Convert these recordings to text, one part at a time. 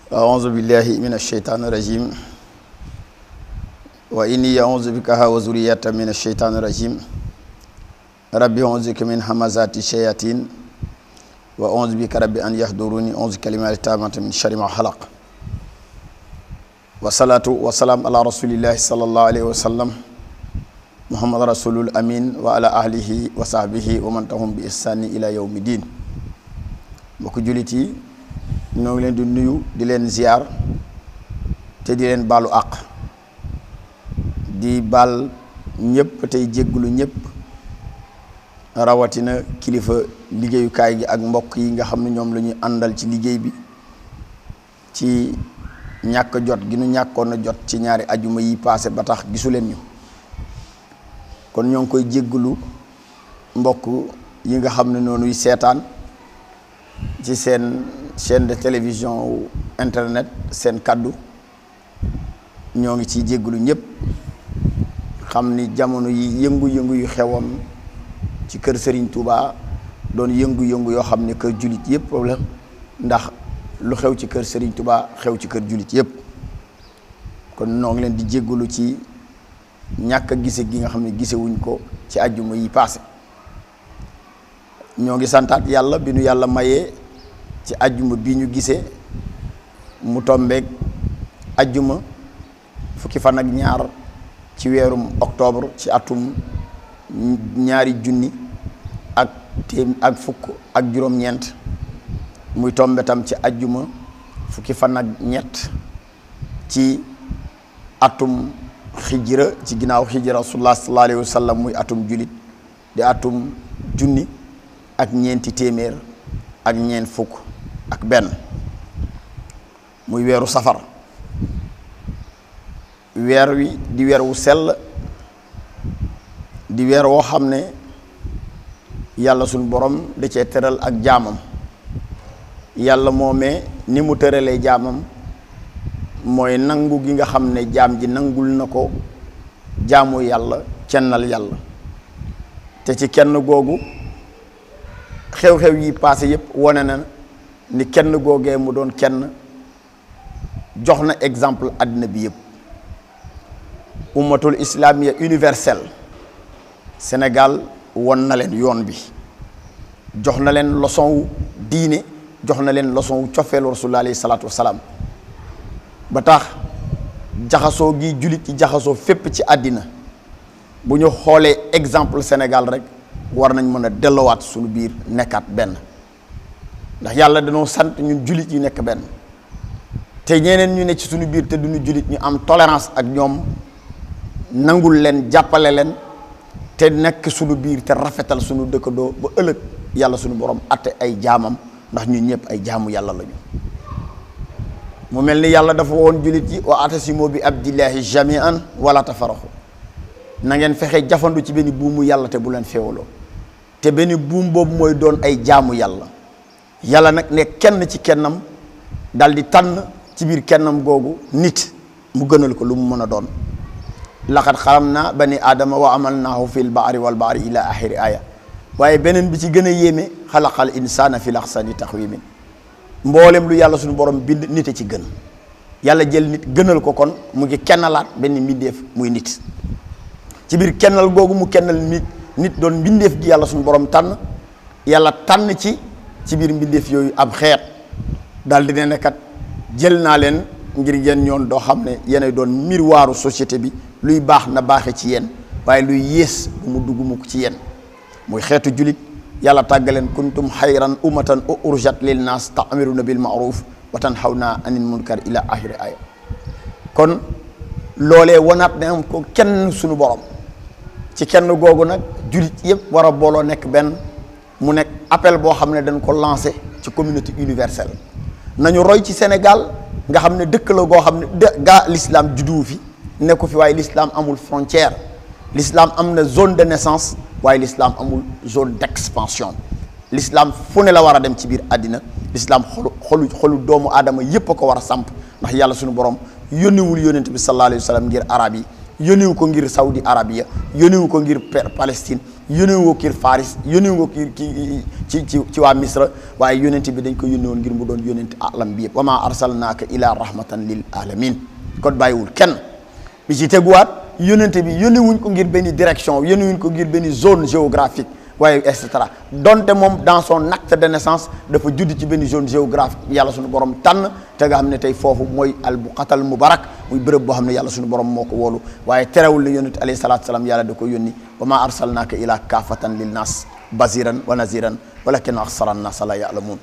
أعوذ بالله من الشيطان الرجيم وإني أعوذ بك وذرية من الشيطان الرجيم ربي أعوذ بك من همزات الشياطين وأعوذ بك ربي أن يحضروني أعوذ كلمات التامة من شر ما خلق والصلاة والسلام على رسول الله صلى الله عليه وسلم محمد رسول الأمين وعلى أهله وصحبه ومن تهم بإحسان إلى يوم الدين mbokk jullit yi ñoo ngi leen di nuyu di leen ziar te di leen baalu àq di baal ñëpp tey jéggulu ñëpp rawatina kilifa liggéeyukaay gi ak mbokk yi nga xam ne ñoom la ñuy àndal ci liggéey bi ci ñàkk jot gi nu ñàkkoon a jot ci ñaari ajuma yi paase ba tax gisu leen ñu kon ñoo ngi koy jéggulu mbokk yi nga xam ne noonuy seetaan ci seen chaîne de télévision internet seen kaddu ñoo ngi ciy jéggulu ñëpp xam ni jamono yi yëngu-yëngu yu xewoon ci kër Serigne Touba doon yëngu-yëngu yoo xam ne kër jullit yëpp la ndax lu xew ci kër Serigne Touba xew ci kër jullit yëpp kon noo ngi leen di jéggulu ci ñàkk a gise gi nga xam ne gisewuñ ko ci àjjuma yi paase ñoo ngi santaat yàlla bi nu yàlla mayee ci ajjuma bi ñu gisee mu tombeek ajjuma fukki fan ak ñaar ci weerum octobre ci atum ñaari junni ak fukk ak juróom-ñeent muy tombe tam ci ajjuma fukki fan ak ñett ci atum xijra ci ginnaaw xijra rasulullah sallallahu alayhi wa sallam muy atum julit di atum junni ak ñeenti téeméer ak ñeent fukk ak benn muy weeru safar weer wi di weer wu sell di weer woo xam ne yàlla suñu borom da cee tëral ak jaamam yàlla moomee ni mu tëralee jaamam mooy nangu gi nga xam ne jaam ji nangul na ko jaamu yàlla kennal yàlla te ci kenn googu xew-xew yi passé yëpp wane na ni kenn googee mu doon kenn jox na exemple àddina bi yëpp ummatul islamiya universelle Sénégal won na leen yoon bi jox na leen leçon wu diine jox na leen leçon wu cofeelu rasulullah alayhi salaatu wasalaam ba tax jaxasoo gi jullit ci jaxasoo fépp ci àddina bu ñu xoolee exemple Sénégal rek war nañ mën a dellowaat suñu biir nekkaat benn ndax yàlla dañoo sant ñun jullit yi nekk benn te ñeneen ñu ne ci suñu biir te duñu jullit ñu am tolérance ak ñoom nangul leen jàppale leen te nekk suñu biir te rafetal suñu dëkkandoo ba ëllëg yàlla suñu borom atte ay jaamam ndax ñun ñëpp ay jaamu yàlla lañu mu mel ni yàlla dafa woon jullit yi wa atasimu bi abdillahi jamian wala tafaraxu na ngeen fexe jafandu ci benn buumu yàlla te bu leen feewaloo te benn buum boobu mooy doon ay jaamu yàlla yàlla nag ne kenn ci kennam dal di tànn ci biir kennam googu nit mu gënal ko lu mu mën a doon laqad xalamna bani aadama wa amalnaahu fil bahri wal bahri ila axiri aya waaye beneen bi ci gën a yéeme xalaqal insaana fil axsani taxwimin mboolem lu yàlla suñu borom bind nite ci gën yàlla jël nit gënal ko kon mu ngi kennalaat benn mbindeef muy nit ci biir kennal googu mu kennal nit doon mbindeef gi yàlla suñu borom tànn yàlla tànn ci biir mbindeef yooyu ab xeet daal di ne kat jël naa leen ngir yéen ñoon doo xam ne yéenay doon miroiru société bi luy baax na baaxe ci yéen waaye luy yées bu mu dugg mukk ci yéen muy xeetu julit yàlla tàggaleen kuntum xayran ummatan urjat lil naas ta'miruna bil ma'ruf wa tanhawna anil munkar ila axiri aya kon loolee wanaat ne am ko kenn suñu borom ci kenn googu nag julit yëpp war a booloo nekk benn mu nekk appel boo xam ne dañ ko lancé ci communauté universelle nañu roy ci Sénégal nga xam ne dëkk la goo xam ne gaa l'islam juddu fi nekku fi waaye l'islam amul frontière l'islam am na zone de naissance waaye l'islam amul zone d'expansion l'islam fu ne la war a dem ci biir àddina l'islam xolu doomu aadama yépp a ko war a samp ndax yàlla suñu borom yónniwul yónent bi sallallahu alayhi wa sallam ngir arab yi yónniwu ko ngir Saudi Arabia, yónniwu ko ngir Palestine, yónniwu ko ngir Faris, yónniwu ko ci waa Misra, waaye yónent bi dañ ko yónni woon ngir mu doon yónent alam bi yëpp. wa maa arsalnaaka ila rahmatan lil alamin. kon bàyyiwul kenn. bi ci teguwaat yónent bi yónniwuñ ko ngir benn direction, yónniwuñ ko ngir benn zone géographique, waaye et cetera. donte moom dans son acte de naissance dafa judd ci benn zone géographique yàlla suñu borom tànn te nga xam ne tey foofu mooy al buqatal mubarak muy bërëb boo xam ne yàlla suñu borom moo ko wóolu, waaye terewul la yónent alayhi salaatu salaam yàlla da ko yónni. wa maa arsalnaaka ila kaafatan lin naas basiran wa naziran walakinna aksara nnaasa la ya'lamuun.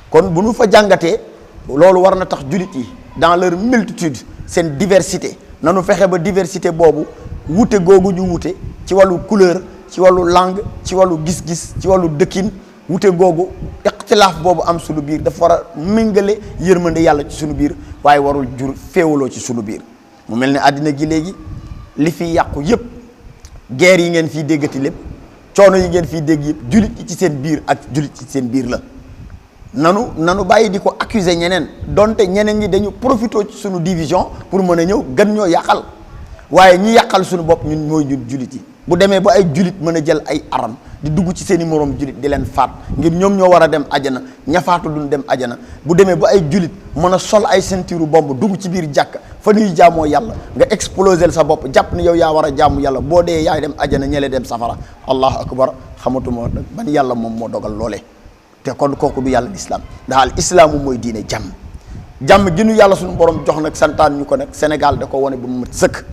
kon bu nu fa jàngatee loolu war na tax julit yi dans leur multitude seen diversité nanu fexe ba diversité boobu wute googu ñu wute ci wàllu couleur, ci wàllu langue, ci wàllu gis-gis, ci wàllu dëkkin, wute googu ixtilaaf boobu am sunu biir dafa war a méngale yërmande yàlla ci sunu biir, waaye warul jur féewaloo ci sunu biir. mu mel ne àddina gi léegi li fi yàqu yëpp, guerre yi ngeen fiy déggati lépp, coono yi ngeen fiy dégg yëpp, julit yi ci seen biir ak julit ci seen biir la. nanu bàyyi di ko accuser ñeneen, donte ñeneen ñi dañu profité ci sunu division pour mën a ñëw gën ñoo yàqal, waaye ñi yàqal sunu bopp ñun mooy ñun julit yi. bu demee ba ay julit mën a jël ay aram di dugg ci seen i moroom julit di leen faat ngir ñoom ñoo war a dem ajana, ñafaatu duñ dem ajana. bu demee ba ay julit mën a sol ay ceinture bombe dugg ci biir jàkk fa ñuy jaamoo yàlla, nga exploser sa bopp jàpp ne yow yaa war a jaamu yàlla, boo dee yaay dem ajana ñele dem safara. allahu akbar, xamatuma ban yàlla moom moo dogal loolee. te kon kooku du yàlla l'islam. ndax al islaamu mooy diine jàmm gi nu yàlla suñu borom jox nag santaan ñu ko nag Sénégal da ko wane ba mu mat sëkk.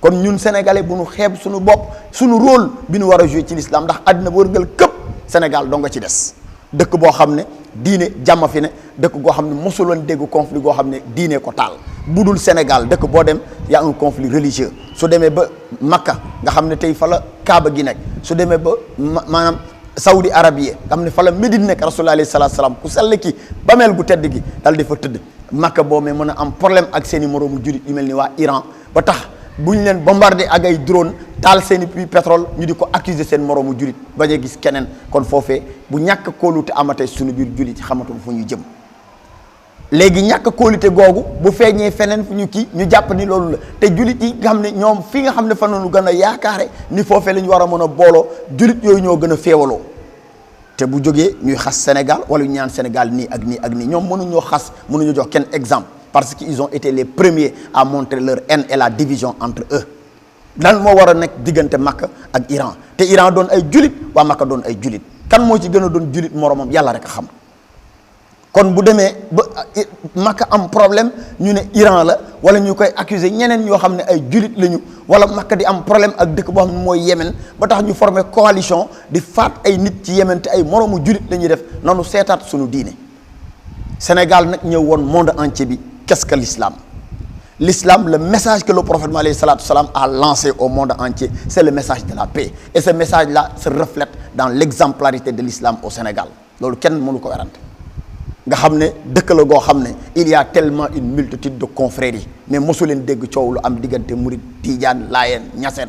kon ñun sénégalais bu nu xeeb suñu bopp, suñu rôle bi nu war a jouer ci l'islam, ndax àddina bu wërgal këpp Sénégal doo nga ci des. dëkk boo xam ne diine jàmm fi ne, dëkk goo xam ne mosuloon dégg conflit goo xam ne diine ko taal. budul Sénégal dëkk boo dem y a un conflit religieux. su demee ba Makka nga xam ne tey fa la Kaaba gi nekk, su demee ba maanaam Saudi Arabie nga xam ne fa la Médine nekk, Rasulullah alayhi salaatu salaam ku sell ki bameel gu tedd gi dal di fa tëdd. Makka boo mee mën a am problème ak seen i moroomu julit yu mel ni waa Iran, ba tax bu ñu leen bombardé ak ay drone taal seen i puits pétrole ñu di ko accuser seen moroomu julit bañ a gis keneen. kon foofee bu ñàkk kóolute amatee suñu biir julit xamatul fu ñuy jëm. léegi ñàkk kóolute googu bu feeñee feneen fu ñu kii ñu jàpp ni loolu la, te julit yi nga xam ne ñoom fi nga xam ne fa nañu gën a yaakaare ni foofee la ñu war a mën a booloo, julit yooyu ñoo gën a féewaloo. te bu jógee ñuy xas Sénégal wala ñu ñaan Sénégal nii ak nii ak nii, ñoom mënuñoo xas, mënuñu jox kenn exemple, parce qu'ils ont été les premiers à montrer leur haine et la division entre eux. lan moo war a nekk diggante Makka ak Iran, te Iran doon ay julit, waa Makka doon ay julit, kan moo ci gën a doon julit moromam? yàlla rek a xam. kon bu demee ba Makka am problème ñu ne Iran la, wala ñu koy accuser ñeneen ñoo xam ne ay julit lañu, wala Makka di am problème ak dëkk boo xam ne mooy Yémen, ba tax ñu former coalition di faat ay nit ci Yémen te ay moromu julit la ñuy def. nanu seetaat suñu diine. Sénégal nag ñëw woon monde entier bi qu'est-ce que l'islam? L'islam, le message que le prophète alayhi salatu salam a lancé au monde entier, c'est le message de la paix. Et ce message-là se reflète dans l'exemplarité de l'islam au Sénégal. loolu kenn mënu ko werante. nga xam ne dëkk la goo xam ne il y a tellement une multitude de confréries, mais mosu leen dégg coow lu am diggante murid, tijaan, laayeen, ñaseen.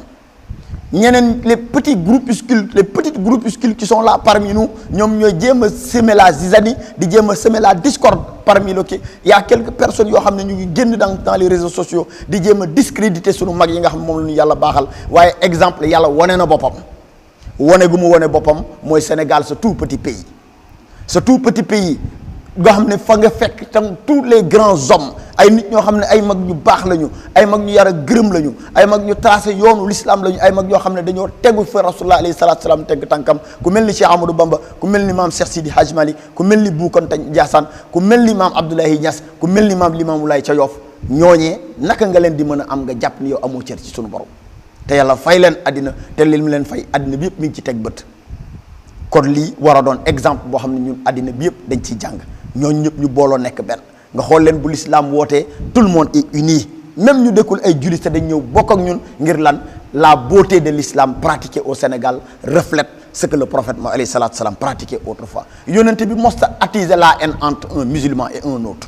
ñeneen les petits groupuscules qui sont là parmi nous, ñoom ñooy jéem a semer la zizanie, di jéem a semer la discorde parmi le kii. Il y a quelques personnes yoo xam ne ñu ngi génn dans les réseaux sociaux di jéem a discréditer sunu mag yi nga xam ne moom la ñu yàlla baaxal, waaye exemple yàlla wane na boppam. wane gu mu wane boppam mooy Sénégal, ce tout petit pays. ce tout petit pays nga xam ne fa nga fekk tam tous les grands hommes, ay nit ñoo xam ne ay mag ñu baax lañu, ay mag ñu yar a gërëm lañu, ay mag ñu tracé yoonu l'islam lañu, ay mag ñoo xam ne dañoo tegu fa Rasulullah alayhi salaatu salaam teg tànkam, ku mel ni Cheikh Amadou Bamba, ku mel ni maam Cheikh Sidi Hadj Malick, ku mel ni Bou Kounta Ndiassane, ku mel ni maam Abdoulaye Niass, ku mel ni maam Limamou Laye ca Yoff. ñooñee naka nga leen di mën a am nga jàpp ni yow amoo cër ci sunu borom, te yàlla fay leen àddina, te li mu leen fay àddina bi yëpp mi ngi ci teg bët. kon lii war a doon exemple boo xam ne ñun àddina bi yëpp dañ ciy jàng. ñooñu ñëpp ñu booloo nekk benn, nga xool leen bu l'islam wootee tout le monde est uni, même ñu dëkkul ay jullit te dañ ñëw bokk ak ñun ngir lan? La beauté de l'islam pratiquée au Sénégal reflète ce que le prophète alayhi salatu salam pratiquait autrefois. yonent bi mosta attiser la haine entre un musulman et un autre.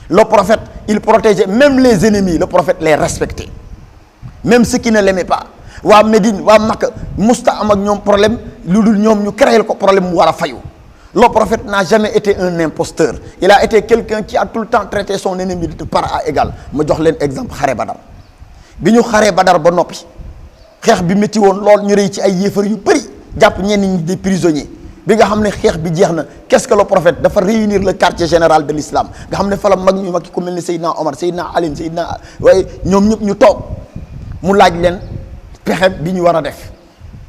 Le prophète, il protégeait même les ennemis, le prophète les respectait, même ceux qui ne l'aimaient pas. waa Médine, waa Makka mosta am ak ñoom problème lu dul ñoom ñu créé ko problème mu war a fayu. Le prophète n'a jamais été un imposteur. Il a été quelqu'un qui a tout le temps traité son ennemi de part à égal. ma jox leen exemple xare Badar. bi ñu xaree Badar ba noppi xeex bi métti woon lool ñu rëy ci ay yéefar yu bëri jàpp ñenn ñi des prisonniers bi nga xam ne xeex bi jeex na qu'est-ce que le prophète dafa réunir le quartier général de l'islam nga xam ne fa la mag ñu mag ku mel ni Seydina Omar Seydina Ali Seydina waaye ñoom ñëpp ñu toog mu laaj leen pexe bi ñu war a def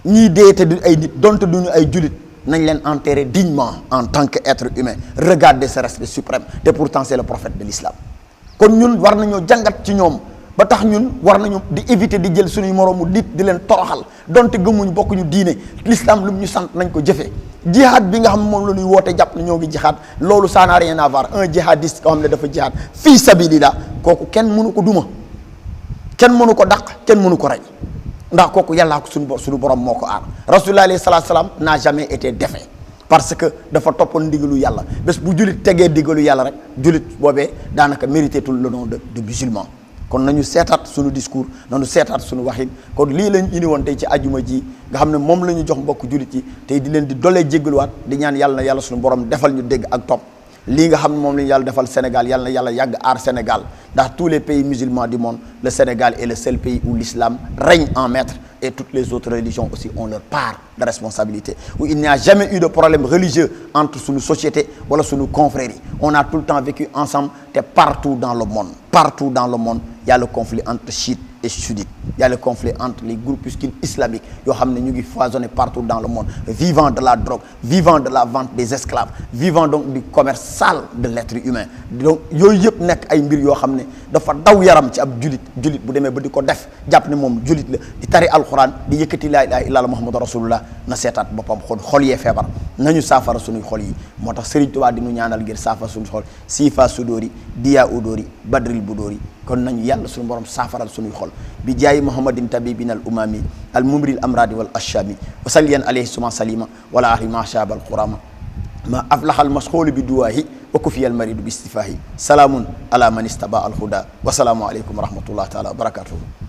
ñii dee te du ay nit donte duñu ay julit nañ leen enterrer dignement en tant que être humain regardez ce respect suprême te pourtant c'est le prophète de l'islam kon ñun war nañoo jàngat ci ñoom ba tax ñun war nañu di éviter di jël suñuy moroomu nit di leen toroxal donte gëmuñu bokkuñu diine l'islam lu ñu sant nañ ko jëfee jihad bi nga xam ne moom la ñuy woote jàpp ne ñoo ngi jihad loolu ça n'a rien à voir un jihadiste koo xam ne dafa jihad fii sabilillah kooku kenn mënu ko duma kenn mënu ko dàq kenn mënu ko rey ndax kooku yàllaa ko suñu borom moo ko aar rasulullah alayhi salaatu salaam n'a jamais été défait parce que dafa toppoon ndigalu yàlla bés bu julit tegee ndigalu yàlla rek julit boobee daanaka mérité tout le nom de musulman kon nañu seetaat suñu discours nañu seetaat suñu waxin kon lii lañ indi woon tey ci ajuma ji nga xam ne moom la ñu jox mbokk julit yi tey di leen di dolee jéggaluwaat di ñaan yàlla na yàlla suñu borom defal ñu dégg ak topp lii nga xam ne moom la ñu yàlla defal Sénégal yàlla na yàlla yàgg aar Sénégal ndax tous les pays musulmans du monde le Sénégal est le seul pays où l'islam règne en maître et toutes les autres religions aussi ont leur part de responsabilité où il n'y a jamais eu de problème religieux entre suñu société wala suñu confrérie on a tout le temps vécu ensemble te partout dans le monde il y a le conflit entre chiites et sunnites il y a le conflit entre les groupuscules islamiques yoo xam ne ñu ngi foisonner partout dans le monde vivant de la drogue vivant de la vente des esclaves vivant donc du commerce sale de l'être humain donc yooyu yëpp nekk ay mbir yoo xam ne dafa daw yaram ci ab julit bu demee ba di ko def jàpp ne moom julit la di tari alquran di yëkkati laa ilaha illa muhammadu rasulullah na seetaat boppam xol yee feebar nañu saafara suñuy xol yi moo tax Serigne Touba di nu ñaanal ngir saafara suñu xol siifa sudóori diya udóori badril budóori kon nañu yàlla suñu borom saafaral suñuy xol bi jaayi muhammadin tabibin al umami al mumril amradi wal ashami wa salliyan alayhi suma salima wala ahli ma shaba al qurama ma aflaxal masxoolu bi duwaahi wa kufiyal maridu bi istifaahi salaamun ala man istaba al huda wa salaamu aleykum wa rahmatullah taala wa barakatuhu